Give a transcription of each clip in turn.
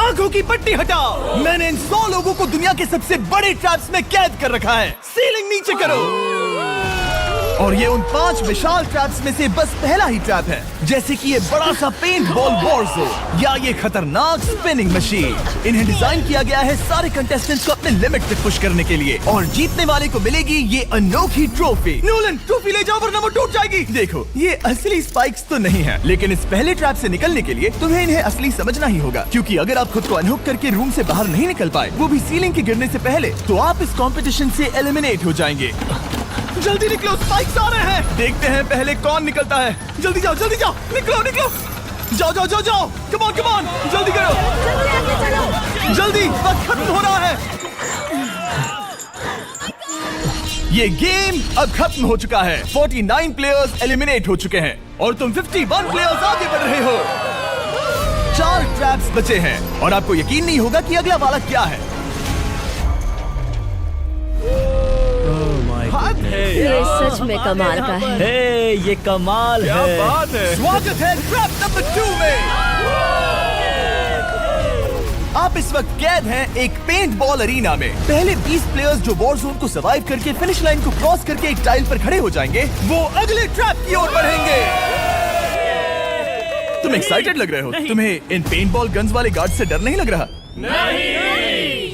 आंखों की पट्टी हटाओ। मैंने इन 100 लोगों को दुनिया के सबसे बड़े ट्रैप्स में कैद कर रखा है। सीलिंग नीचे करो। और ये उन 5 विशाल ट्रैप्स में से बस पहला ही ट्रैप है, जैसे कि ये बड़ा सा पेंट बॉल वॉर्सो या ये खतरनाक स्पिनिंग मशीन। इन्हें डिजाइन किया गया है सारे कंटेस्टेंट्स को अपने लिमिट पे पुश करने के लिए, और जीतने वाले को मिलेगी ये अनोखी ट्रॉफी। नोलन, ट्रॉफी ले जाओ वरना वो टूट जाएगी। देखो, ये असली स्पाइक्स तो नहीं है, लेकिन इस पहले ट्रैप से निकलने के लिए तुम्हें इन्हें असली समझना ही होगा, क्योंकि अगर आप खुद को अनहुक करके रूम से बाहर नहीं निकल पाए, वो भी सीलिंग के गिरने से पहले, तो आप इस कॉम्पिटिशन से एलिमिनेट हो जाएंगे। जल्दी निकलो, स्पाइक्स आ रहे हैं। देखते हैं पहले कौन निकलता है। जल्दी जाओ, निकलो। जाओ। कम ऑन, जल्दी करो। जल्दी, वक्त खत्म हो रहा है। ये गेम अब खत्म हो चुका है। 49 प्लेयर्स एलिमिनेट हो चुके हैं और तुम 51 प्लेयर्स आगे बढ़ रहे हो। 4 ट्रैप्स बचे हैं और आपको यकीन नहीं होगा कि अगला वाला क्या है। ये सच में कमाल का है। ये कमाल है। क्या बात है। स्वागत है ट्रैप नंबर 2 में। आप इस वक्त कैद हैं एक पेंट बॉल अरीना में। पहले 20 प्लेयर्स जो वॉर जोन को सर्वाइव करके फिनिश लाइन को क्रॉस करके एक टाइल पर खड़े हो जाएंगे, वो अगले ट्रैप की ओर बढ़ेंगे। तुम एक्साइटेड लग रहे हो। तुम्हें इन पेंट बॉल गन्स वाले गार्ड से डर नहीं लग रहा?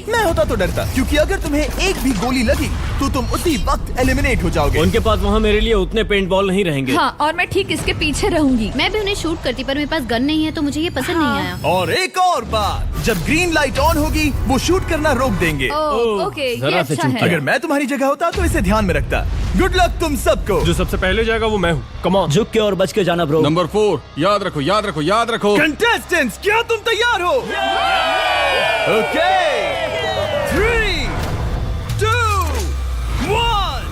मैं होता तो डरता, क्योंकि अगर तुम्हें एक भी गोली लगी तो तुम उसी वक्त एलिमिनेट हो जाओगे। उनके पास वहाँ मेरे लिए उतने पेंट बॉल नहीं रहेंगे। हाँ, और मैं ठीक इसके पीछे रहूंगी। मैं भी उन्हें शूट करती, पर मेरे पास गन नहीं है तो मुझे ये पसंद नहीं आया। और एक और बात, जब ग्रीन लाइट ऑन होगी वो शूट करना रोक देंगे। ओके, ये जरा से अच्छा चूक है। अगर मैं तुम्हारी जगह होता तो इसे ध्यान में रखता। गुड लक तुम सबको। जो सबसे पहले जाएगा वो मैं हूँ। Come on. झुक के और बच के जाना ब्रो। नंबर 4, याद रखो। कंटेस्टेंट्स, क्या तुम तैयार हो? Okay, 3, 2, 1,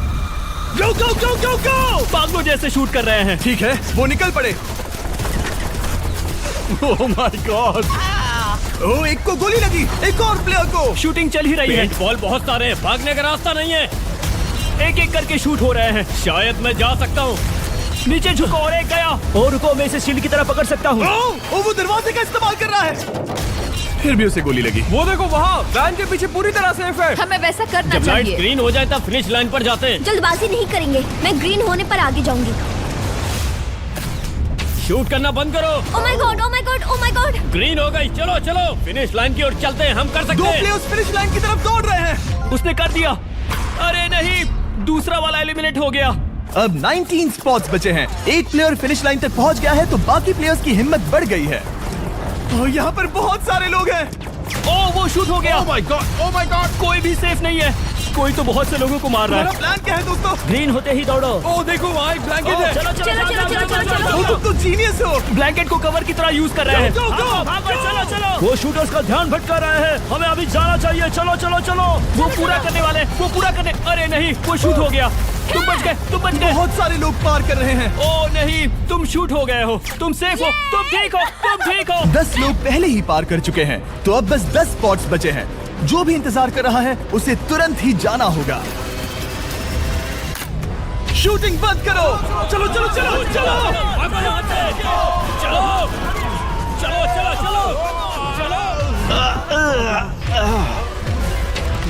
go! पागलों जैसे शूट कर रहे हैं। ठीक है, वो निकल पड़े। ओह माय गॉड। ओह, एक को गोली लगी, एक और प्लेयर को। शूटिंग चल ही रही है। पेंट बॉल बहुत सारे हैं, भागने का रास्ता नहीं है। एक करके शूट हो रहे हैं। शायद मैं जा सकता हूँ। नीचे झुको और एक गया। और रुको, मैं इसे शील्ड की तरह पकड़ सकता हूँ। ओह, वो दरवाजे का इस्तेमाल कर रहा है। फिर भी उसे गोली लगी। वो देखो वहाँ, वैन के पीछे पूरी तरह सेफ है। हमें वैसा करना जब लाइट चाहिए। ग्रीन हो जाए तब फिनिश लाइन पर जाते हैं। जल्दबाजी नहीं करेंगे, मैं ग्रीन होने पर आगे जाऊंगी। शूट करना बंद करो। ओह माय गॉड। ग्रीन हो गई। चलो फिनिश लाइन की ओर चलते हैं। हम कर सकते 2 हैं। प्लेयर्स फिनिश लाइन की तरफ दौड़ रहे हैं। उसने कर दिया। अरे नहीं, दूसरा वाला एलिमिनेट हो गया। अब 19 स्पॉट्स बचे हैं। एक प्लेयर फिनिश लाइन तक पहुंच गया है, तो बाकी प्लेयर्स की हिम्मत बढ़ गई है। और यहाँ पर बहुत सारे लोग हैं। ओह, वो शूट हो गया। ओह माय गॉड। कोई भी सेफ नहीं है। कोई तो बहुत से लोगों को मार रहा तुम्हारा है। प्लान क्या है दोस्तों? ग्रीन होते ही दौड़ो। ओह देखो वहाँ एक ब्लैंकेट है। वो तुम तो जीनियस हो। ब्लैंकेट को कवर की तरह यूज कर रहे हैं। Go, go, go! चलो। वो शूटर्स का ध्यान भटका रहे हैं। हमें अभी जाना चाहिए। चलो। वो पूरा करने। अरे नहीं, वो शूट हो गया। तुम बच गए। बहुत सारे लोग पार कर रहे हैं। ओह नहीं, तुम शूट हो गए हो। तुम सेफ हो। तुम ठीक हो। 10 लोग पहले ही पार कर चुके हैं, तो अब बस 10 स्पॉट्स बचे हैं। जो भी इंतजार कर रहा है उसे तुरंत ही जाना होगा। शूटिंग बंद करो। चलो।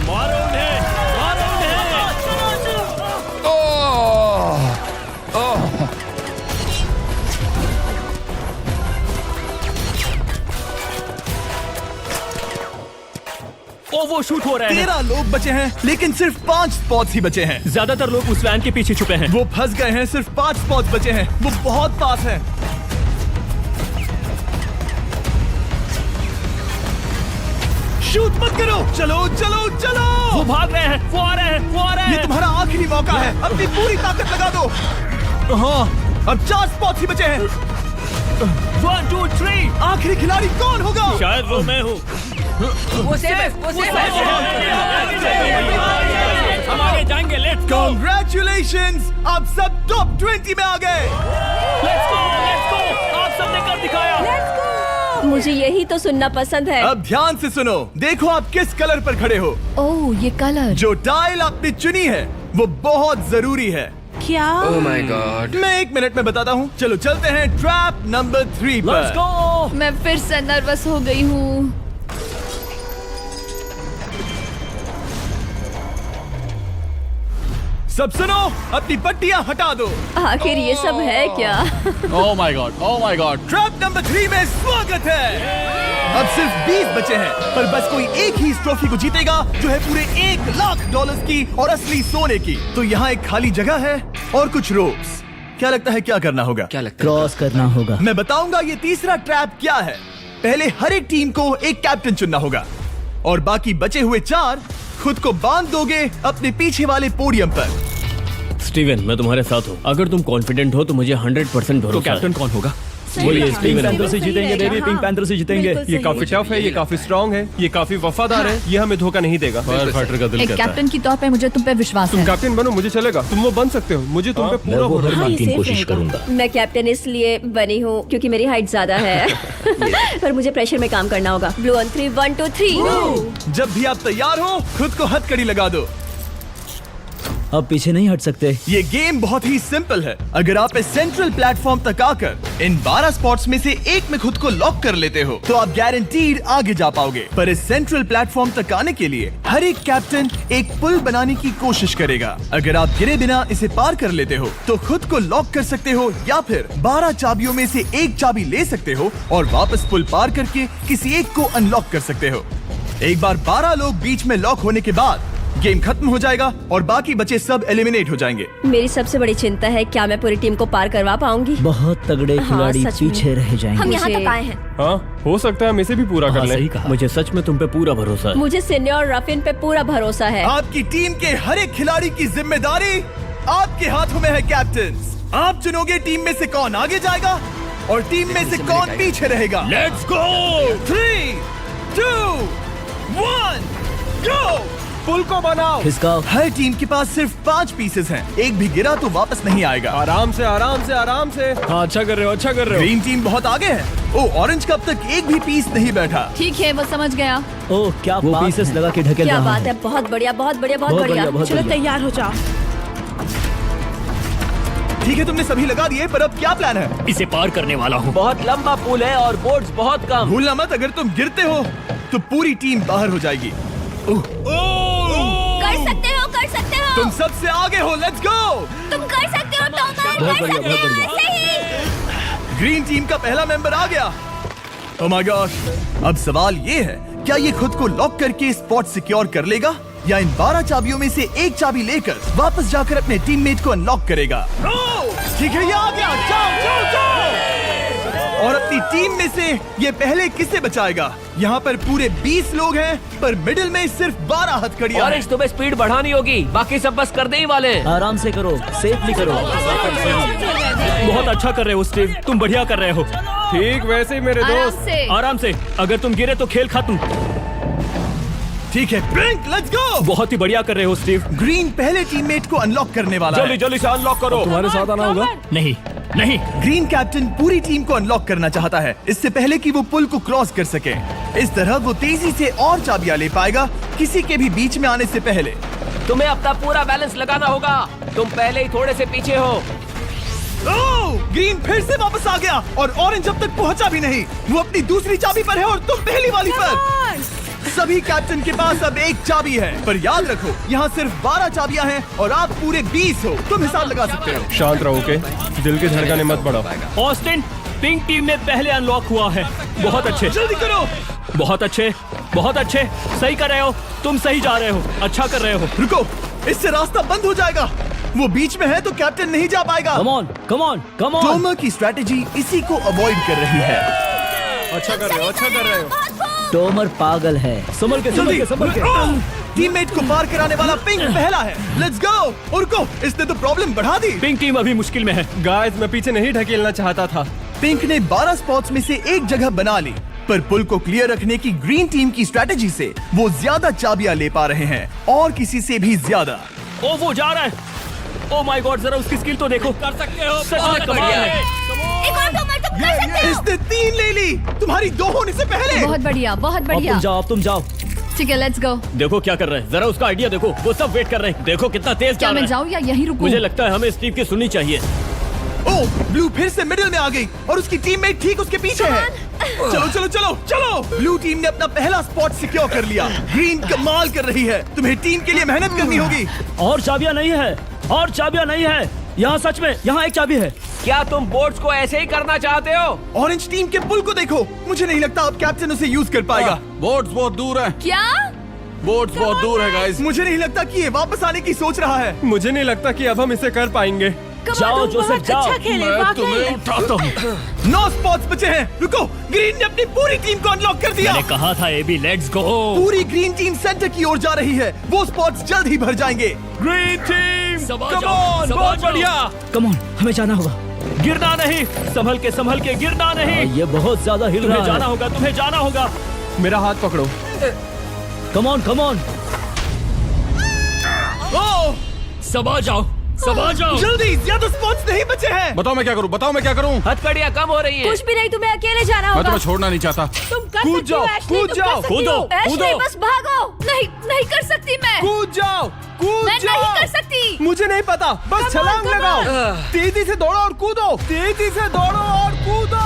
मारो उन्हें। ओ, वो शूट हो रहे हैं। 13 लोग बचे हैं, लेकिन सिर्फ 5 स्पॉट्स ही बचे हैं। ज्यादातर लोग उस वैन के पीछे छुपे हैं। वो फंस गए हैं। सिर्फ 5 स्पॉट्स बचे हैं। वो बहुत पास है। शूट मत करो। चलो। वो भाग रहे हैं। वो आ रहे हैं। ये तुम्हारा आखिरी मौका है। अपनी पूरी ताकत लगा दो। हाँ, अब 4 स्पॉट्स ही बचे हैं। 1, 2, 3। आखिरी खिलाड़ी कौन होगा? शायद वो मैं हूँ। वो सेफ है। हम आगे जाएंगे। Let's go. Congratulations! आप सब टॉप 20 में आ गए। Let's go. आप सबने कर दिखाया। मुझे यही तो सुनना पसंद है। अब ध्यान से सुनो। देखो आप किस कलर पर खड़े हो। ओह, ये कलर। जो टाइल आपने चुनी है वो बहुत जरूरी है। क्या? ओह माय गॉड। मैं 1 मिनट में बताता हूँ। चलो चलते हैं ट्रैप नंबर 3 लेट्स पर। गो। मैं फिर से नर्वस हो गई हूँ। सब सुनो, अपनी पट्टियां हटा दो। आखिर ये सब है क्या? Oh my god, oh my god. Trap number 3 में स्वागत है। अब सिर्फ 20 बचे हैं, पर बस कोई एक ही इस ट्रॉफी को जीतेगा जो है पूरे $1,00,000 की और असली सोने की। तो यहाँ एक खाली जगह है और कुछ रोप्स। क्या लगता है क्या करना होगा? क्या लगता है? क्रॉस करना होगा। मैं बताऊंगा ये तीसरा ट्रैप क्या है। पहले हर एक टीम को एक कैप्टन चुनना होगा और बाकी बचे हुए 4 खुद को बांध दोगे अपने पीछे वाले पोडियम पर। स्टीवन, मैं तुम्हारे साथ हूँ। अगर तुम कॉन्फिडेंट हो तो मुझे 100% भरोसा है। तो कैप्टन कौन होगा? बोलिए, पिंक पैंथर से जीतेंगे बेबी, पिंक पैंथर से जीतेंगे। ये काफी टफ है, ये काफी स्ट्रांग है, ये काफी वफादार है, ये हमें धोखा नहीं देगा। फायर फाइटर का दिल एक करता है। कैप्टन की तौर पे मुझे तुम पे विश्वास तुम है। कैप्टन बनो, मुझे चलेगा। तुम वो बन सकते हो, मुझे तुम पे मैं पूरा वो भरोसा हर है। बात की सेफ कोशिश रहेगा। करूंगा। मैं कैप्टन इसलिए बनी हूँ क्योंकि मेरी हाइट ज्यादा है। पर मुझे प्रेशर में काम करना होगा। Blue on 3, 1 2 3। जब भी आप तैयार हो खुद को हथकड़ी लगा दो। अब पीछे नहीं हट सकते। ये गेम बहुत ही सिंपल है। अगर आप इस सेंट्रल प्लेटफॉर्म तक आकर इन 12 स्पॉट्स में से एक में खुद को लॉक कर लेते हो तो आप गारंटीड आगे जा पाओगे। पर इस सेंट्रल प्लेटफॉर्म तक आने के लिए हर एक कैप्टन एक पुल बनाने की कोशिश करेगा। अगर आप गिरे बिना इसे पार कर लेते हो तो खुद को लॉक कर सकते हो या फिर 12 चाबियों में से एक चाबी ले सकते हो और वापस पुल पार करके किसी एक को अनलॉक कर सकते हो। एक बार 12 लोग बीच में लॉक होने के बाद गेम खत्म हो जाएगा और बाकी बचे सब एलिमिनेट हो जाएंगे। मेरी सबसे बड़ी चिंता है क्या मैं पूरी टीम को पार करवा पाऊंगी। बहुत तगड़े हाँ, खिलाड़ी सच में। पीछे रह जाएंगे। हम यहाँ मुझे- तक आए हैं। हाँ, हो सकता है हम इसे भी पूरा कर लें। सही कहा। मुझे सच में तुम पे पूरा भरोसा है। मुझे सीनियर रफिन पे पूरा भरोसा है। आपकी टीम के हर एक खिलाड़ी की जिम्मेदारी आपके हाथों में है कैप्टन। आप चुनोगे टीम में से कौन आगे जाएगा और टीम में से कौन पीछे रहेगा। Let's go. 3 2 1 गो। पुल को बनाओ। खिसकाओ। हर टीम के पास सिर्फ 5 पीसेस हैं। एक भी गिरा तो वापस नहीं आएगा। आराम से, आराम से, आराम से। हाँ, अच्छा कर रहे हो, अच्छा कर रहे हो। ग्रीन टीम बहुत आगे है। ओ, ऑरेंज का अब तक एक भी पीस नहीं बैठा। ठीक है, वो समझ गया। ओह, क्या वो पीसेस लगा के ढकेल क्या रहा बात है। है, बहुत बढ़िया, बहुत बढ़िया, बहुत बहुत बढ़िया। बढ़िया, बहुत चलो बढ़िया। तैयार हो जाओ। ठीक है, तुमने सभी लगा दिए, पर अब क्या प्लान है? इसे पार करने वाला हूँ। बहुत लंबा पुल है और बोर्ड्स बहुत कम। भूलना मत, अगर तुम गिरते हो तो पूरी टीम बाहर हो जाएगी। कर सकते हो, कर सकते हो। तुम सबसे आगे हो। Let's go. तुम कर सकते हो, टॉमर, बहुत कर बढ़िया, सकते बहुत हो। बढ़िया। सही। ग्रीन टीम का पहला मेंबर आ गया। ओह माय गॉड। अब सवाल ये है, क्या ये खुद को लॉक करके स्पॉट सिक्योर कर लेगा या इन 12 चाबियों में से एक चाबी लेकर वापस जाकर अपने टीममेट को अनलॉक करेगा? ठीक है, ये आ गया। जाओ जाओ जाओ। और अपनी टीम में से ये पहले किसे बचाएगा? यहाँ पर पूरे 20 लोग हैं, पर मिडिल में सिर्फ 12 हथकड़ियां हैं। तुम्हें स्पीड बढ़ानी होगी, बाकी सब बस करने ही वाले। आराम से करो, सेफली करो। बहुत अच्छा कर रहे हो स्टीव, तुम बढ़िया कर रहे हो। ठीक वैसे ही मेरे आराम दोस्त। से। आराम से, अगर तुम गिरे तो खेल खत्म। ठीक है, ब्लिंक, लेट्स गो। बहुत ही बढ़िया कर रहे हो स्टीव। ग्रीन पहले टीममेट को अनलॉक करने वाला है। जल्दी से अनलॉक करो। तुम्हारे साथ आना होगा। नहीं नहीं, ग्रीन कैप्टन पूरी टीम को अनलॉक करना चाहता है इससे पहले कि वो पुल को क्रॉस कर सके। इस तरह वो तेजी से और चाबियां ले पाएगा किसी के भी बीच में आने से पहले। तुम्हें अपना पूरा बैलेंस लगाना होगा। तुम पहले ही थोड़े से पीछे हो। ओह, ग्रीन फिर से वापस आ गया और ऑरेंज अब तक पहुंचा भी नहीं। वो अपनी दूसरी चाबी पर है और तुम पहली वाली पर। सभी कैप्टन के पास अब एक चाबी है, पर याद रखो यहाँ सिर्फ 12 चाबियां हैं और आप पूरे 20 हो। तुम हिसाब लगा सकते हो। शांत रहो, ओके? दिल की धड़कनें मत बढ़ाओ। ऑस्टिन, पिंक टीम में पहले अनलॉक हुआ है। बहुत अच्छे, जल्दी करो। बहुत अच्छे, बहुत अच्छे। सही कर रहे हो, तुम सही जा रहे हो, अच्छा कर रहे हो। रुको, इससे रास्ता बंद हो जाएगा। वो बीच में है तो कैप्टन नहीं जा पाएगा। Come on, come on, come on. Tomer की स्ट्रैटेजी इसी को अवॉइड कर रही है। अच्छा कर रहे हो, अच्छा कर रहे हो। टोमर पागल है। संभल के, संभल के, संभल के। टीममेट को पार कराने वाला पिंक पहला है। Let's go. रुको, इसने तो प्रॉब्लम बढ़ा दी। पिंक टीम अभी मुश्किल में है। गाइस, मैं पीछे नहीं ढकेलना चाहता था। पिंक ने 12 स्पॉट्स में से एक जगह बना ली, पर पुल को क्लियर रखने की ग्रीन टीम की स्ट्रैटेजी से वो ज्यादा चाबियां ले पा रहे हैं और किसी से भी ज्यादा। ओ, वो जा रहा है। ओ माय गॉड, जरा उसकी स्किल तो देखो। कर सकते हो, सच में कमाल है। एक और टॉमर, तुम कर सकते हो। इसने 3 ले ली, तुम्हारी 2 होने से पहले। बहुत बढ़िया, बहुत अब बढ़िया। तुम जाओ, अब तुम जाओ। ठीक है, लेट्स गो। देखो क्या कर रहे हैं, जरा उसका आइडिया देखो। वो सब वेट कर रहे हैं। देखो कितना तेज क्या चल मैं रहा है। जाऊँ या यहीं रुकूं? मुझे लगता है हमें स्टीव की सुननी चाहिए। ओह, ब्लू फिर से मिडिल में आ गई और उसकी टीममेट ठीक उसके पीछे है। चलो चलो चलो चलो। ब्लू टीम ने अपना पहला स्पॉट सिक्योर कर लिया। ग्रीन कमाल कर रही है। तुम्हें टीम के लिए मेहनत करनी होगी। और चाबियां नहीं है। और चाबियां नहीं है यहाँ। सच में यहाँ एक चाबी है। क्या तुम बोट्स को ऐसे ही करना चाहते हो? ऑरेंज टीम के पुल को देखो, मुझे नहीं लगता अब कैप्टन उसे यूज कर पाएगा। बोट्स बहुत दूर है, क्या? बोट्स बहुत दूर है गाइस। मुझे नहीं लगता कि ये वापस आने की सोच रहा है। मुझे नहीं लगता कि अब हम इसे कर पाएंगे। जाओ जोसेफ जाओ। मैं तुम्हें उठाता हूँ। 9 स्पॉट्स बचे हैं। रुको, ग्रीन ने अपनी पूरी टीम को अनलॉक कर दिया। मैंने कहा था एबी, लेट्स गो। पूरी ग्रीन टीम सेंटर की ओर जा रही है। वो स्पॉट्स जल्द ही भर जाएंगे। ग्रीन टीम, संभाल कम जाओ, ऑन, संभाल बहुत जाओ। बढ़िया। कम ऑन, हमें जाना होगा। गिरना नहीं, संभल के गिरना नहीं। ये बहुत ज्यादा हिल रहा है। जाना होगा, तुम्हें जाना होगा। मेरा हाथ पकड़ो। कम ऑन ओह, सबा जाओ। जल्दी, ज्यादा स्पॉट्स नहीं बचे हैं। बताओ मैं क्या करूँ, बताओ मैं क्या करूँ। हथकड़ियाँ कम हो रही है। कुछ भी नहीं, तुम्हें अकेले जाना मैं होगा। तुम्हें छोड़ना नहीं चाहता। तुम कर कूद सकती हो, जाओ, एशली, कूद तुम जाओ, कर सकती हो। कूदो, एशली, कूदो। बस भागो। नहीं कर सकती मैं। कूद जाओ, कूद मैं जाओ। नहीं कर सकती। मुझे नहीं पता, बस छलांग लगाओ। तेजी से दौड़ो और कूदो, तेजी से दौड़ो और कूदो।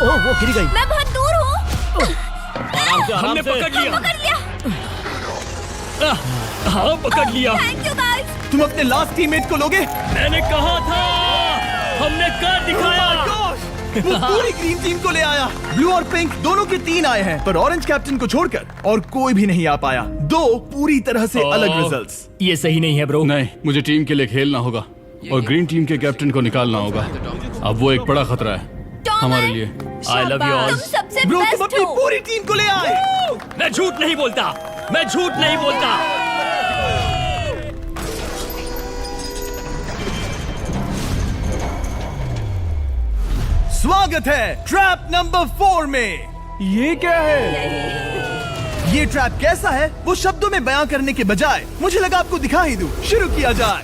ओह, वो गिर गई। मैं बहुत दूर हूँ। हमने पकड़ लिया। हाँ, पकड़ लिया। Thank you guys. तुम अपने लास्ट टीममेट को लोगे? मैंने कहा था, हमने कर दिखाया। Oh my gosh! वो पूरी ग्रीन टीम को ले आया। ब्लू और पिंक दोनों के 3 आए हैं, पर ऑरेंज कैप्टन को छोड़कर और कोई भी नहीं आ पाया। 2 पूरी तरह से अलग रिजल्ट्स। ये सही नहीं है ब्रो। नहीं, मुझे टीम के लिए खेलना होगा और ग्रीन टीम के कैप्टन को निकालना होगा। अब वो एक बड़ा खतरा है हमारे लिए। I love you all. तुम सबसे ब्रो, तुम बेस्ट अपनी हो। पूरी टीम को ले आए। मैं झूठ नहीं बोलता। स्वागत है ट्रैप नंबर 4 में। ये क्या है? ये ट्रैप कैसा है वो शब्दों में बयां करने के बजाय मुझे लगा आपको दिखा ही दूं। शुरू किया जाए।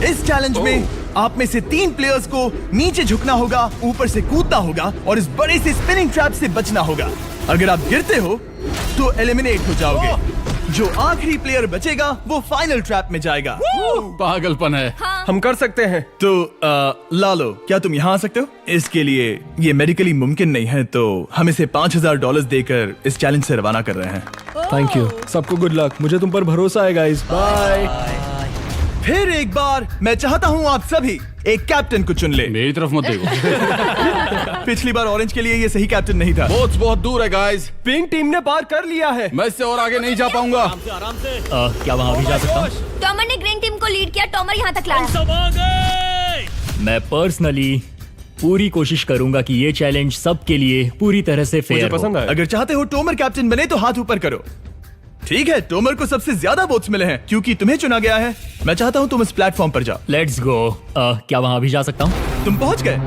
इस चैलेंज में आप में से 3 प्लेयर्स को नीचे झुकना होगा, ऊपर से कूदना होगा और इस बड़े से स्पिनिंग ट्रैप से बचना होगा। अगर आप गिरते हो तो एलिमिनेट हो जाओगे। जो आखिरी प्लेयर बचेगा वो फाइनल ट्रैप में जाएगा। पागलपन है। हम कर सकते हैं। तो लालो, क्या तुम यहाँ आ सकते हो? इसके लिए ये मेडिकली मुमकिन नहीं है, तो हम इसे $5000 देकर इस चैलेंज से रवाना कर रहे हैं। Thank you. सबको गुड लक। मुझे तुम पर भरोसा है गाइस। बाय। फिर एक बार मैं चाहता हूँ आप सभी एक कैप्टन को चुन ले। मेरी तरफ मत देखो। पिछली बार ऑरेंज के लिए ये सही कैप्टन नहीं था। बोट्स बहुत दूर है गाइस। पिंक टीम ने पार कर लिया है। मैं इससे और आगे नहीं जा पाऊंगा। आराम से। क्या वहाँ भी जा सकता हूँ? टॉमर ने ग्रीन टीम को लीड किया। टॉमर यहाँ तक लाया। सब आ गए। मैं पर्सनली पूरी कोशिश करूंगा कि ये चैलेंज सबके लिए पूरी तरह से मुझे फेयर हो। पसंद आया। अगर चाहते हो टोमर कैप्टन बने तो हाथ ऊपर करो। ठीक है, टोमर को सबसे ज्यादा वोट्स मिले हैं क्योंकि तुम्हें चुना गया है। मैं चाहता हूँ तुम इस प्लेटफॉर्म पर जाओ। Let's go. क्या वहाँ भी जा सकता हूँ? तुम पहुँच गए।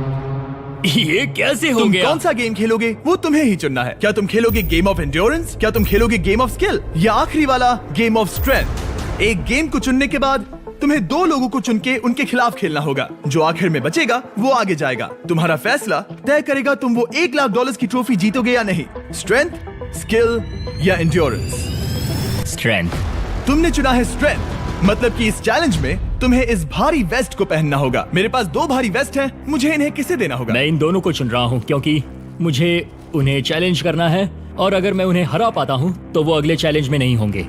ये कैसे हो तुम गया? कौन सा गेम खेलोगे वो तुम्हें ही चुनना है। क्या तुम खेलोगे गेम ऑफ एंड्योरेंस, क्या तुम खेलोगे गेम ऑफ स्किल, या आखिरी वाला गेम ऑफ स्ट्रेंथ? एक गेम को चुनने के बाद तुम्हें 2 लोगों को चुन के उनके खिलाफ खेलना होगा। जो आखिर में बचेगा वो आगे जाएगा। तुम्हारा फैसला तय करेगा तुम वो $1,00,000 की ट्रॉफी जीतोगे या नहीं। स्ट्रेंथ, स्किल या एंड्योरेंस। स्ट्रेंथ। तुमने चुना है स्ट्रेंथ, मतलब कि इस चैलेंज में तुम्हें इस भारी वेस्ट को पहनना होगा। मेरे पास 2 भारी वेस्ट हैं, मुझे इन्हें किसे देना होगा? मैं इन दोनों को चुन रहा हूँ क्योंकि मुझे उन्हें चैलेंज करना है और अगर मैं उन्हें हरा पाता हूँ तो वो अगले चैलेंज में नहीं होंगे।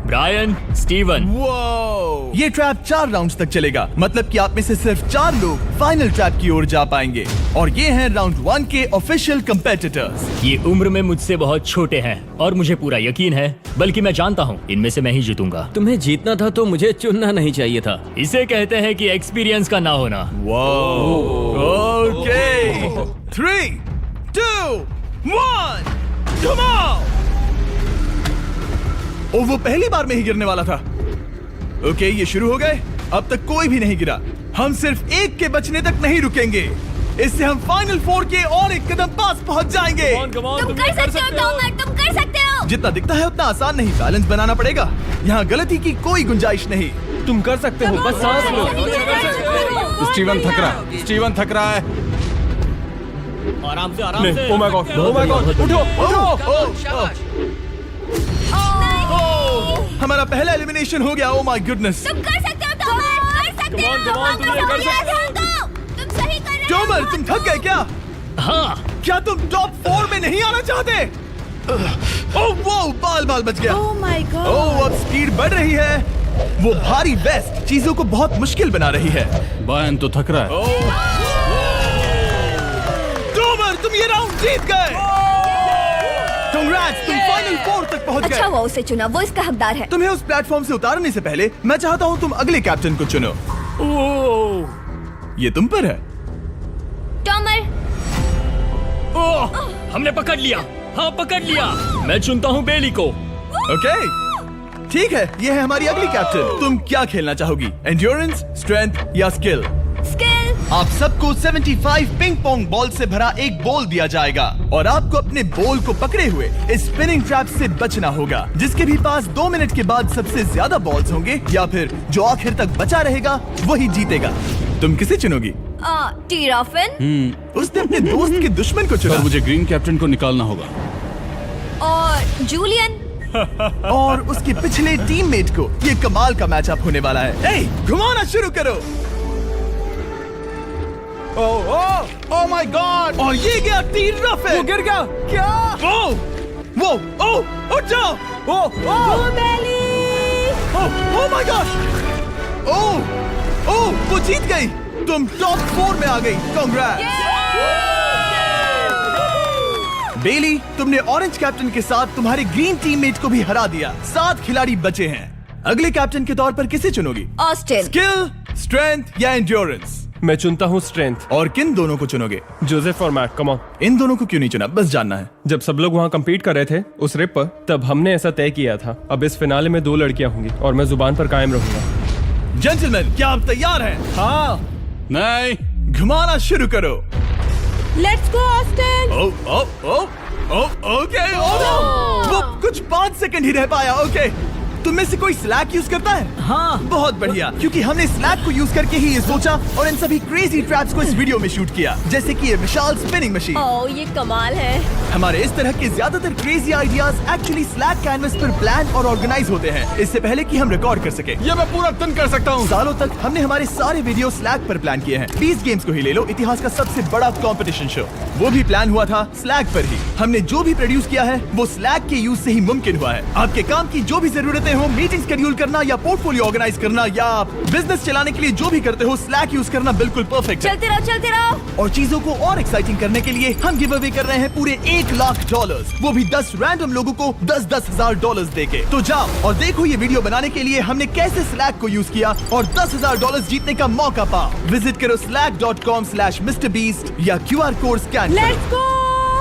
Brian, Steven. वो ये ट्रैप 4 राउंड्स तक चलेगा, मतलब कि आप में से सिर्फ 4 लोग फाइनल ट्रैप की ओर जा पाएंगे और ये हैं राउंड 1 के ऑफिशियल कंपेटिटर्स। ये उम्र में मुझसे बहुत छोटे हैं और मुझे पूरा यकीन है, बल्कि मैं जानता हूँ इनमें से मैं ही जीतूंगा। तुम्हें जीतना था तो मुझे चुनना नहीं चाहिए था। इसे कहते हैं कि एक्सपीरियंस का ना होना। Okay, 3, 2, 1, come on. और वो पहली बार में ही गिरने वाला था। ओके, ये शुरू हो गए। अब तक कोई भी नहीं गिरा। हम सिर्फ एक के बचने तक नहीं रुकेंगे। इससे हम फाइनल 4 के और एक कदम पास पहुंच जाएंगे। तुम कर सकते हो टॉमर, तुम कर सकते हो। जितना दिखता है उतना आसान नहीं, बैलेंस बनाना पड़ेगा। यहाँ गलती की कोई गुंजाइश नहीं। तुम कर सकते हो, बस सांस लो। स्टीवन थक रहा है। स्टीवन थक रहा है। आराम से, आराम से। Oh my God, oh my God, उठो, उठो। हमारा पहला एलिमिनेशन हो गया। Oh my goodness. तुम कर सकते हो टॉमर, कर सकते हो। तुम सही कर रहे हो। टोमर, तुम थक गए क्या? हाँ। क्या तुम टॉप 4 में नहीं आना चाहते? ओह वो बाल बच गया। Oh my God. ओह अब स्पीड बढ़ रही है। वो भारी वेस्ट चीजों को बहुत मुश्किल बना रही है। बायन तो थक रहा है। डोबर तुम ये राउंड जीत गए। कांग्रेट्स, तुम फाइनल 4 तक पहुंच गए। अच्छा हुआ उसे चुना, वो इसका हकदार है। तुम्हें उस प्लेटफॉर्म से उतारने से पहले मैं चाहता हूँ तुम अगले कैप्टन को चुनो। ये तुम पर है। टॉमर। ओह, हमने पकड़ लिया। हाँ पकड़ लिया। मैं चुनता हूँ बेली को। ओके ठीक है, ये है हमारी अगली कैप्टन। तुम क्या खेलना चाहोगी, एंड्योरेंस, स्ट्रेंथ या स्किल? स्किल। आप सबको 75 पिंग पोंग बॉल से भरा एक बॉल दिया जाएगा और आपको अपने बॉल को पकड़े हुए इस स्पिनिंग ट्रैप से बचना होगा। जिसके भी पास 2 मिनट के बाद सबसे ज्यादा बॉल्स होंगे या फिर जो आखिर तक बचा रहेगा वही जीतेगा। तुम किसे चुनोगी? टीराफिन। उसने अपने दोस्त के दुश्मन को चुना। पर मुझे ग्रीन कैप्टन को निकालना होगा। और जूलियन। और उसके पिछले टीममेट को। ये कमाल का मैचअप होने वाला है। ए, घुमाना शुरू करो। ओह माय गॉड। और ये गया टीराफिन। वो गिर गया। क्या? वो उठ जाओ। ओह माय गॉड। ओह वो जीत गई। तुम टॉप 4 में आ गई। कांग्रेट्स। बेली, तुमने ऑरेंज कैप्टन के साथ तुम्हारे ग्रीन टीममेट को भी हरा दिया। 7 खिलाड़ी बचे हैं। अगले कैप्टन के तौर पर किसे चुनोगी? ऑस्टिन। स्किल, स्ट्रेंथ या एंड्योरेंस? मैं चुनता हूँ स्ट्रेंथ। और किन दोनों को चुनोगे? जोसेफ और मैट, कम ऑन। इन दोनों को क्यों नहीं चुना, बस जानना है। जब सब लोग वहाँ कम्पीट कर रहे थे उस रिप पर, तब हमने ऐसा तय किया था। अब इस फिनाले में 2 लड़कियां होंगी और मैं जुबान पर कायम रहूंगा। जेंटलमैन, क्या आप तैयार हैं? हाँ। नहीं। घुमाना शुरू करो। Let's go Austin. ओके। वो कुछ 5 सेकंड ही रह पाया। ओके, तुम में से कोई स्लैक यूज करता है? हाँ। बहुत बढ़िया, क्योंकि हमने स्लैक को यूज करके ही ये सोचा और इन सभी क्रेजी ट्रैप्स को इस वीडियो में शूट किया, जैसे कि ये विशाल स्पिनिंग मशीन। ओह ये कमाल है। हमारे इस तरह के ज्यादातर crazy ideas actually slack canvas पर प्लान और ऑर्गेनाइज होते हैं, इससे पहले कि हम रिकॉर्ड कर सके। ये मैं पूरा दिन कर सकता हूँ। सालों तक हमने हमारे सारे वीडियो स्लैक पर प्लान किए हैं। 20 गेम्स को ही ले लो, इतिहास का सबसे बड़ा कंपटीशन शो, वो भी प्लान हुआ था स्लैक पर ही। हमने जो भी प्रोड्यूस किया है वो स्लैक के यूज से ही मुमकिन हुआ है। आपके काम की जो भी जरूरतें हो, मीटिंग शेड्यूल करना या पोर्टफोलियो ऑर्गेनाइज करना या बिजनेस चलाने के लिए जो भी करते हो, स्लैक यूज करना बिल्कुल परफेक्ट है। चलते रहो। और चीजों को और एक्साइटिंग करने के लिए हम गिव अवे कर रहे हैं पूरे $1 लाख, वो भी 10 रैंडम लोगों को $10,000 देके। तो जाओ और देखो ये वीडियो बनाने के लिए हमने कैसे स्लैक को यूज किया और $10,000 जीतने का मौका पा। विजिट करो slack.com/MrBeast या QR कोड स्कैन करो। Let's go.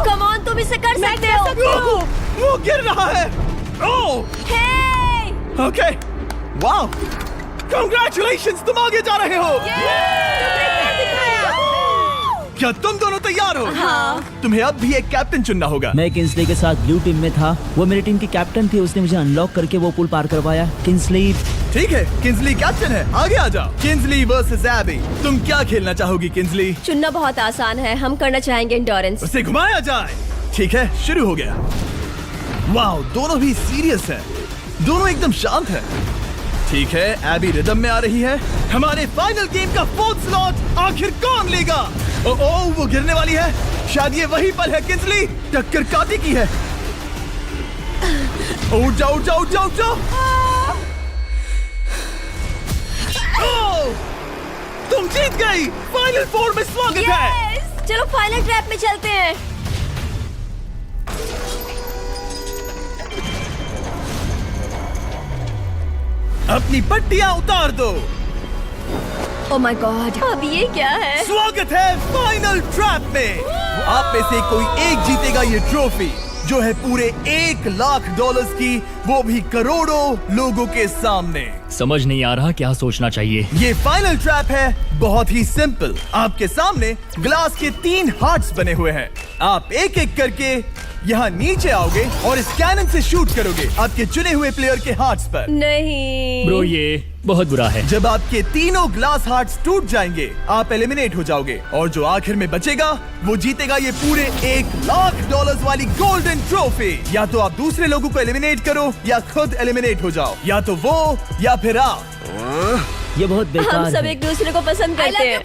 कम ऑन, तुम इसे कर सकते हो। वो गिर रहा है। ओह ओके, वाओ, कांग्रेचुलेशंस, तुम आगे जा रहे हो। क्या तुम दोनों तैयार हो? हाँ। तुम्हें अब भी एक कैप्टन चुनना होगा। मैं किंसली के साथ ब्लू टीम में था। वो मेरी टीम की कैप्टन थी, उसने मुझे अनलॉक करके वो पुल पार करवाया। किंसली। ठीक है, किंसली कैप्टन है, आगे आ जाओ। किंसली वर्सेस एबी, तुम क्या खेलना चाहोगी किंसली? चुनना बहुत आसान है, हम करना चाहेंगे एंड्योरेंस। उसे घुमाया जाए। ठीक है, शुरू हो गया। वाओ, दोनों भी सीरियस है, दोनों एकदम शांत है। ठीक है, एबी रिदम में आ रही है। हमारे फाइनल गेम का 4th स्लॉट आखिर कौन लेगा? ओह वो गिरने वाली है। शायद ये वही पल है किंसली, टक्कर काटी की है। उठ जाओ। तुम जीत गई। फाइनल 4 में स्वागत है। चलो फाइनल ट्रैप में चलते हैं। अपनी पट्टियां उतार दो। ओह माय गॉड, अब ये क्या है? स्वागत है फाइनल ट्रैप में। आप में से कोई एक जीतेगा ये ट्रॉफी, जो है पूरे $1 लाख की, वो भी करोड़ों लोगों के सामने। समझ नहीं आ रहा क्या सोचना चाहिए। ये फाइनल ट्रैप है, बहुत ही सिंपल। आपके सामने ग्लास के 3 हार्ट्स बने हुए हैं। आप एक एक करके यहाँ नीचे आओगे और इस कैनन से शूट करोगे आपके चुने हुए प्लेयर के हार्ट्स पर। नहीं ब्रो, ये बहुत बुरा है। जब आपके तीनों ग्लास हार्ट्स टूट जाएंगे, आप एलिमिनेट हो जाओगे और जो आखिर में बचेगा वो जीतेगा ये पूरे $1 लाख वाली गोल्डन ट्रॉफी। या तो आप दूसरे लोगों को एलिमिनेट करो या खुद एलिमिनेट हो जाओ, या तो वो या फिर आप। ये बहुत बेकार हम सब है। एक दूसरे को पसंद करते हैं।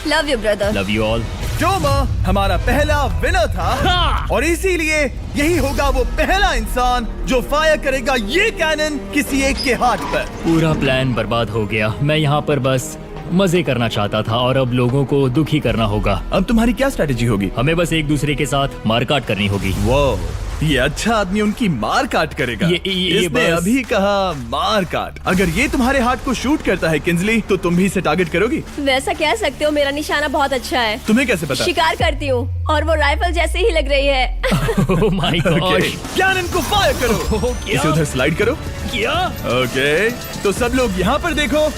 Love you brother. Love you all. Tomer हमारा पहला विनर था और इसीलिए यही होगा वो पहला इंसान जो फायर करेगा ये कैनन किसी एक के हाथ पर। पूरा प्लान बर्बाद हो गया। मैं यहाँ पर बस मजे करना चाहता था और अब लोगों को दुखी करना होगा। अब तुम्हारी क्या स्ट्रेटेजी होगी? हमें बस एक दूसरे के साथ मारकाट करनी होगी। वो ये अच्छा आदमी उनकी मार काट करेगा। ये इसने बस- अभी कहा मार काट। अगर ये तुम्हारे हार्ट को शूट करता है किंजली, तो तुम भी इसे टारगेट करोगी? वैसा कह सकते हो, मेरा निशाना बहुत अच्छा है। तुम्हें कैसे पता? शिकार करती हूँ और वो राइफल जैसे ही लग रही है। ओह माय गॉड। कैनन को फायर करो। इसे उधर स्लाइड करो। क्या? ओके, तो सब लोग यहाँ पर देखो।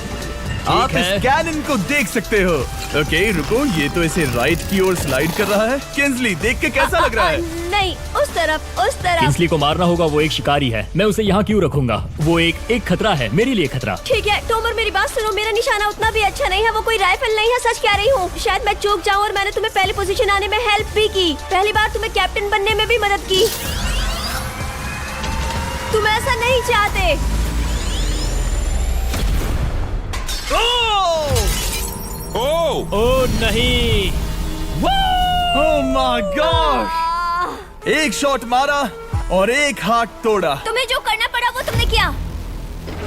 आप है। इस कैनन को देख सकते हो। ओके, रुको, ये तो इसे राइट की ओर स्लाइड कर रहा है। किंजली, देख के कैसा लग रहा है? नहीं, उस तरफ, उस तरफ। किंस्ली को मारना होगा, वो एक शिकारी है। मैं उसे यहाँ क्यों रखूंगा? वो एक खतरा है, मेरे लिए खतरा। ठीक है टोमर, मेरी बात सुनो। मेरा निशाना उतना भी अच्छा नहीं है, वो कोई राइफल नहीं है, सच कह रही हूँ। शायद मैं चूक जाऊँ और मैंने तुम्हें पहली पोजीशन आने में हेल्प भी की। पहली बार तुम्हें कैप्टन बनने में भी मदद की। तुम ऐसा नहीं चाहते। ओह नहीं। ओह माय गॉड! एक शॉट मारा और एक हाथ तोड़ा। तुम्हें जो करना पड़ा वो तुमने किया।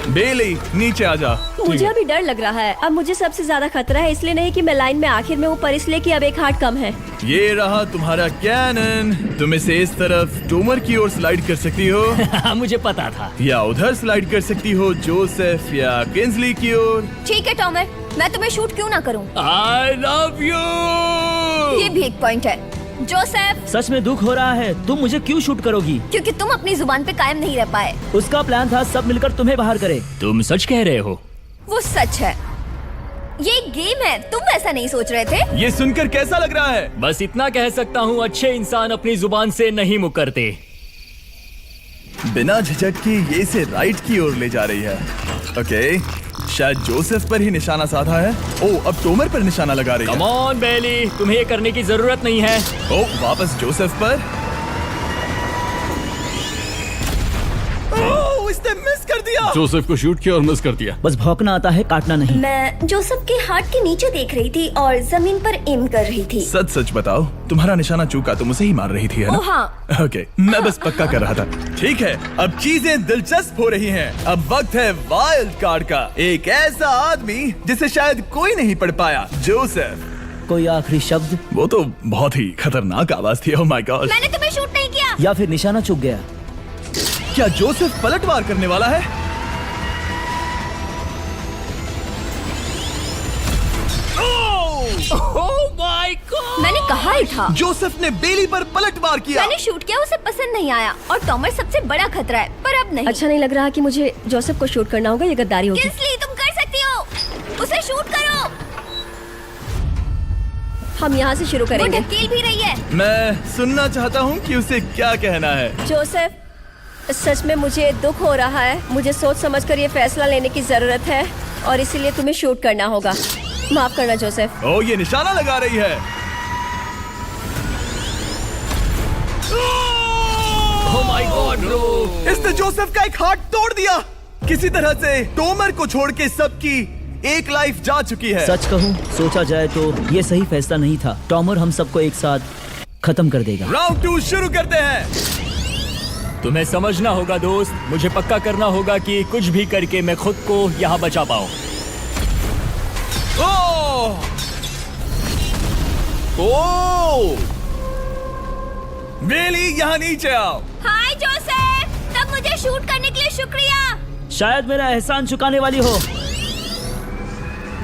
बेली, नीचे आ जा। मुझे अभी डर लग रहा है। अब मुझे सबसे ज्यादा खतरा है, इसलिए नहीं कि मैं लाइन में आखिर में ऊपर, इसलिए कि अब एक हार्ट कम है। ये रहा तुम्हारा कैनन। तुम इसे इस तरफ टोमर की ओर स्लाइड कर सकती हो मुझे पता था। या उधर स्लाइड कर सकती हो जोसेफ या किंजली की ओर। ठीक है टोमर, मैं तुम्हें शूट क्यों ना करूं? I love you. ये भी एक पॉइंट है। जोसेफ, सच में दुख हो रहा है। तुम मुझे क्यों शूट करोगी? क्योंकि तुम अपनी जुबान पे कायम नहीं रह पाए। उसका प्लान था सब मिलकर तुम्हें बाहर करे। तुम सच कह रहे हो? वो सच है। ये एक गेम है, तुम ऐसा नहीं सोच रहे थे? ये सुनकर कैसा लग रहा है? बस इतना कह सकता हूँ, अच्छे इंसान अपनी जुबान से नहीं मुकरते। बिना झिझक के ये इसे राइट की ओर ले जा रही है। ओके, शायद जोसेफ पर ही निशाना साधा है। ओह, अब टोमर पर निशाना लगा रही है। कम ऑन बेली, तुम्हें ये करने की जरूरत नहीं है। ओह, वापस जोसेफ पर। ओह, इसने मिस कर दिया। जोसेफ को शूट किया और मिस कर दिया। बस भौंकना आता है, काटना नहीं। मैं जोसेफ के हार्ट के नीचे देख रही थी और जमीन पर एम कर रही थी। सच सच बताओ, तुम्हारा निशाना चूका, तुम उसे ही मार रही थी, है ना? ओह हाँ। ओके, मैं बस पक्का कर रहा था। ठीक है, अब चीजें दिलचस्प हो रही हैं। अब वक्त है वाइल्ड कार्ड का। एक ऐसा आदमी जिसे शायद कोई नहीं पढ़ पाया, जोसेफ। कोई आखिरी शब्द? वो तो बहुत ही खतरनाक आवाज थी। ओह माय गॉड! मैंने तुम्हें शूट नहीं किया। या फिर निशाना चूक गया? क्या जोसेफ पलटवार करने वाला है? मैंने कहा ही था। जोसेफ ने बेली पर पलटवार किया। मैंने शूट किया, उसे पसंद नहीं आया और टॉमर सबसे बड़ा खतरा है, पर अब नहीं। अच्छा नहीं लग रहा कि मुझे जोसेफ को शूट करना होगा, ये गद्दारी होगी। किंस्ली, तुम कर सकती हो, उसे शूट करो। हम यहाँ से शुरू करेंगे। वो ढकेल भी रही है। मैं सुनना चाहता हूँ कि उसे क्या कहना है। जोसेफ, सच में मुझे दुख हो रहा है। मुझे सोच समझकर ये फैसला लेने की जरूरत है और इसीलिए तुम्हें शूट करना होगा। माफ करना जोसेफ। ओह, ये निशाना लगा रही है। ओह माय गॉड ब्रो, इसने जोसेफ का एक हाथ तोड़ दिया। किसी तरह से टोमर को छोड़ के सबकी एक लाइफ जा चुकी है। सच कहूँ, सोचा जाए तो ये सही फैसला नहीं था। टॉमर हम सबको एक साथ खत्म कर देगा। राउंड 2 शुरू करते हैं। तुम्हें समझना होगा दोस्त, मुझे पक्का करना होगा कि कुछ भी करके मैं खुद को यहाँ बचा पाऊँ। ओह! ओह! बेली, यहाँ नीचे आओ। हाय जोसेफ, तब मुझे शूट करने के लिए शुक्रिया। शायद मेरा एहसान चुकाने वाली हो।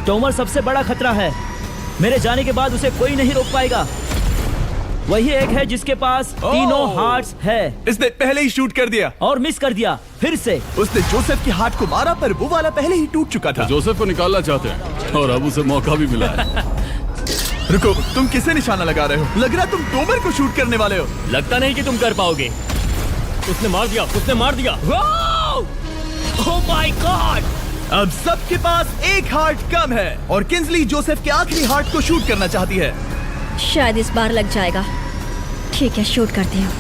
टोमर सबसे बड़ा खतरा है। मेरे जाने के बाद उसे कोई नहीं रोक पाएगा। वही एक है जिसके पास तीनों हार्ट्स है। इसने पहले ही शूट कर दिया और मिस कर दिया फिर से। उसने जोसेफ के हाथ को मारा, पर वो वाला पहले ही टूट चुका था। जोसेफ को निकालना चाहते हैं और अब उसे मौका भी मिला है। रुको, तुम किसे निशाना लगा रहे हो? लग रहा तुम टोमर को शूट करने वाले हो। लगता नहीं कि तुम कर पाओगे। उसने मार दिया, उसने मार दिया। Oh my God! अब सबके पास एक हार्ट कम है और किंजली जोसेफ के आखिरी हार्ट को शूट करना चाहती है। शायद इस बार लग जाएगा। ठीक है, शूट करती हूँ।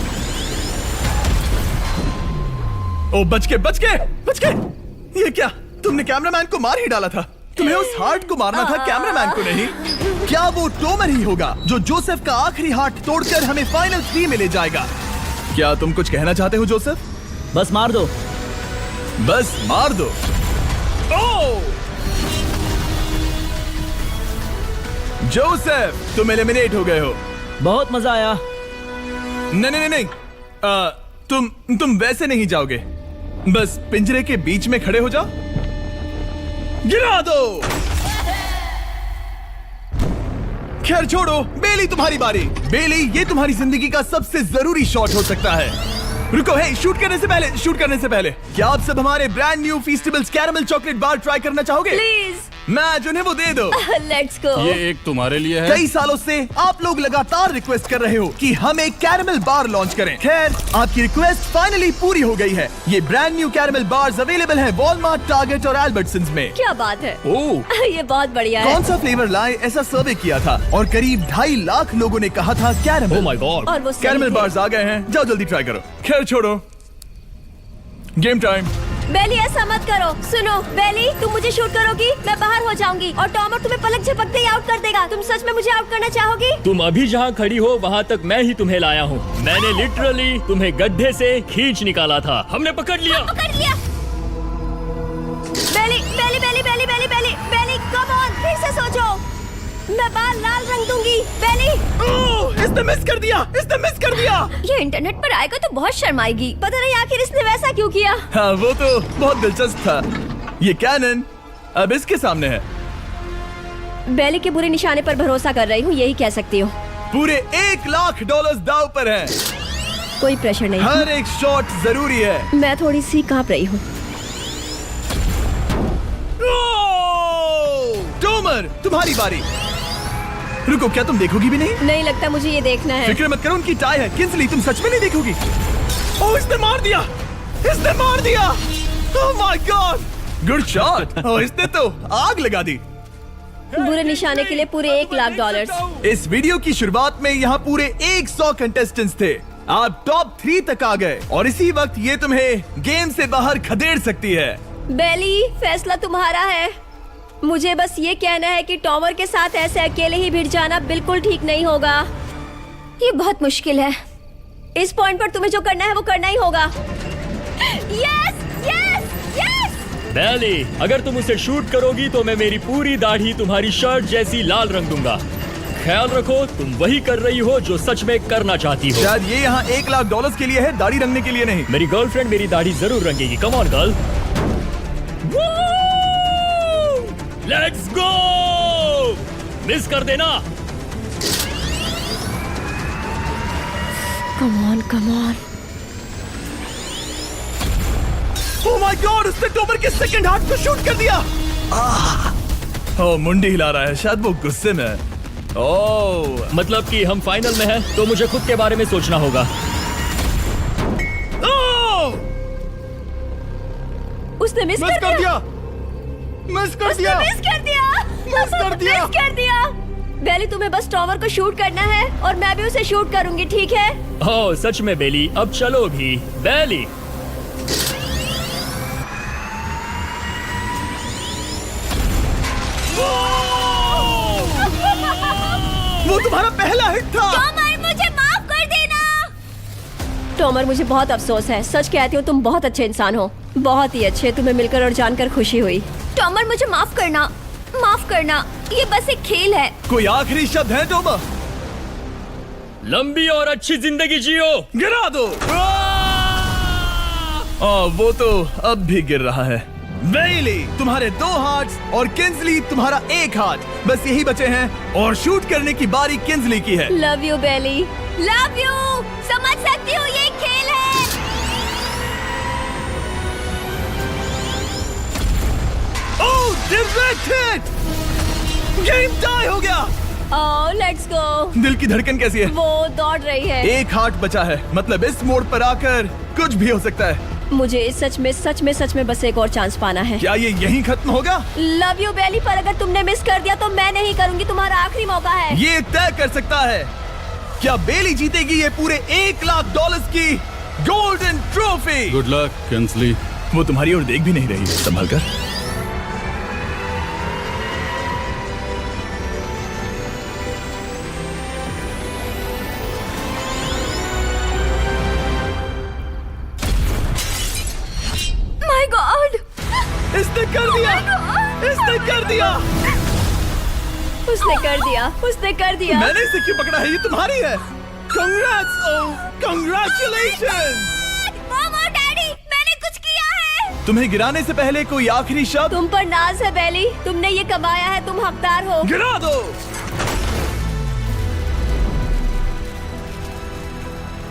ओ, बच के, बच के, बच के! ये क्या? तुमने कैमरामैन को मार ही डाला था। तुम्हें उस हार्ट को मारना था, कैमरामैन को नहीं। क्या वो टोमर ही होगा जो जोसेफ का आखिरी हार्ट तोड़कर हमें फाइनल 3 में ले जाएगा? क्या तुम कुछ कहना चाहते हो जोसेफ? बस मार दो। बस मार दो। ओह! जोसेफ, तुम एलिमिनेट हो गए हो। बहुत मजा आया। नहीं नहीं नहीं, तुम वैसे नहीं जाओगे। बस पिंजरे के बीच में खड़े हो जाओ। गिरा दो। खैर छोड़ो, बेली तुम्हारी बारी। बेली, ये तुम्हारी जिंदगी का सबसे जरूरी शॉट हो सकता है। रुको, हे, शूट करने से पहले क्या आप सब हमारे brand new Feastables caramel chocolate bar try करना चाहोगे? प्लीज। मैच उन्हें वो दे दो। Let's go. ये एक तुम्हारे लिए है। कई सालों से आप लोग लगातार रिक्वेस्ट कर रहे हो कि हम एक कैरेमल बार लॉन्च करें। खैर, आपकी रिक्वेस्ट फाइनली पूरी हो गई है। ये brand new caramel bars available हैं वॉलमार्ट, टारगेट और अल्बर्टसन्स में। क्या बात है। ओह, ये बहुत बढ़िया है। कौन सा फ्लेवर लाए, ऐसा सर्वे किया था और करीब 2.5 लाख लोगों ने कहा था कैरेमल। Oh my God. और वो सही कैरेमल थे। बार्स आ गए हैं, जाओ जल्दी ट्राई करो। खैर छोड़ो, गेम टाइम। बेली, ऐसा मत करो। सुनो बेली, तुम मुझे शूट करोगी, मैं बाहर हो जाऊंगी और टॉमर तुम्हें पलक झपकते ही आउट कर देगा। तुम सच में मुझे आउट करना चाहोगी? तुम अभी जहाँ खड़ी हो वहाँ तक मैं ही तुम्हें लाया हूँ। मैंने लिटरली तुम्हें गड्ढे से खींच निकाला था। हमने पकड़ लिया। पकड़ लिया। बेली बेली बेली बेली बेली बेली बेली, कम ऑन, फिर से सोचो। मैं बाल लाल रंग दूंगी। बेली, ओह, इसने मिस कर दिया। ये इंटरनेट पर आएगा तो बहुत शर्माएगी। पता नहीं आखिर इसने वैसा क्यों किया। हाँ, वो तो बहुत दिलचस्प था। ये कैनन अब इसके सामने है। बेली के बुरे निशाने पर भरोसा कर रही हूँ, यही कह सकती हूँ। पूरे $1 लाख दाव पर है। कोई प्रेशर नहीं। हर एक शॉट जरूरी है। मैं थोड़ी सी कांप रही हूँ। टोमर, तुम्हारी बारी। रुको, क्या तुम देखोगी भी नहीं? नहीं लगता मुझे ये देखना है। फिक्र मत करो, उनकी टाई है। किंसली, तुम सच में नहीं देखोगी? ओह, इसने मार दिया। Oh my god, good shot. Oh, इसने तो आग लगा दी। बुरे निशाने के लिए पूरे $1 लाख। इस वीडियो की शुरुआत में यहाँ पूरे 100 कंटेस्टेंट्स थे। आप टॉप 3 तक आ गए और इसी वक्त ये तुम्हें गेम से बाहर खदेड़ सकती है। बेली, फैसला तुम्हारा है। मुझे बस ये कहना है कि टॉमर के साथ ऐसे अकेले ही भिड़ जाना बिल्कुल ठीक नहीं होगा। ये बहुत मुश्किल है। इस पॉइंट पर तुम्हें जो करना है वो करना ही होगा। Yes yes yes. बेली, अगर तुम उसे शूट करोगी तो मैं मेरी पूरी दाढ़ी तुम्हारी शर्ट जैसी लाल रंग दूंगा। ख्याल रखो, तुम वही कर रही हो जो सच में करना चाहती हो। शायद ये यहाँ $1 लाख के लिए है, दाढ़ी रंगने के लिए नहीं। मेरी गर्लफ्रेंड मेरी दाढ़ी जरूर रंगेगी। Come on girl, let's go. Miss कर देना। Come on come on. Oh my god, उसने टोमर के सेकंड हार्ट को शूट कर दिया। ओह, मुंडी हिला रहा है, शायद वो गुस्से में है। ओह, मतलब कि हम फाइनल में हैं, तो मुझे खुद के बारे में सोचना होगा। उसने मिस कर दिया। मिस कर दिया। बेली, तुम्हें बस टॉमर को शूट करना है और मैं भी उसे शूट करूंगी, ठीक है? ओह सच में बेली, अब चलो भी। बेली, वो तुम्हारा पहला हिट था। टॉमर, मुझे माफ कर देना। टॉमर, मुझे बहुत अफसोस है। सच कहती हूँ, तुम बहुत अच्छे इंसान हो, बहुत ही अच्छे। तुम्हें मिलकर और जानकर खुशी हुई। टॉमर, मुझे माफ करना, माफ करना। ये बस एक खेल है। कोई आखिरी शब्द है टोमर? लंबी और अच्छी जिंदगी जियो। गिरा दो। वो तो अब भी गिर रहा है। बेली, तुम्हारे 2 हार्ट्स और किंसली तुम्हारा 1 हार्ट बस यही बचे हैं और शूट करने की बारी किंसली की है। Love you Bailey, love you. समझ सकती हूँ, ये एक खेल है। Oh, direct hit. Game tie हो गया। Oh, let's go. दिल की धड़कन कैसी है? वो दौड़ रही है। 1 हार्ट बचा है, मतलब इस मोड़ पर आकर कुछ भी हो सकता है। मुझे सच में बस एक और चांस पाना है। क्या ये यहीं खत्म होगा? लव यू बेली, पर अगर तुमने मिस कर दिया तो मैं नहीं करूंगी। तुम्हारा आखिरी मौका है। ये तय कर सकता है क्या बेली जीतेगी ये पूरे $1 लाख की golden trophy. Good luck Kinsley. वो तुम्हारी ओर देख भी नहीं रही है, संभल कर। इसने कर दिया। उसने कर दिया, उसने कर दिया। मैंने इसे क्यों पकड़ा है? ये तुम्हारी है। Congrats! Oh, congratulations! मॉम और डैडी, मैंने कुछ किया है। तुम्हें गिराने से पहले कोई आखिरी शब्द? तुम पर नाज है बेली, तुमने ये कमाया है, तुम हकदार हो। गिरा दो।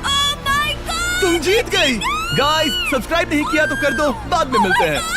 Oh my God! तुम जीत गई। गाइस, सब्सक्राइब नहीं किया तो कर दो, बाद में मिलते हैं।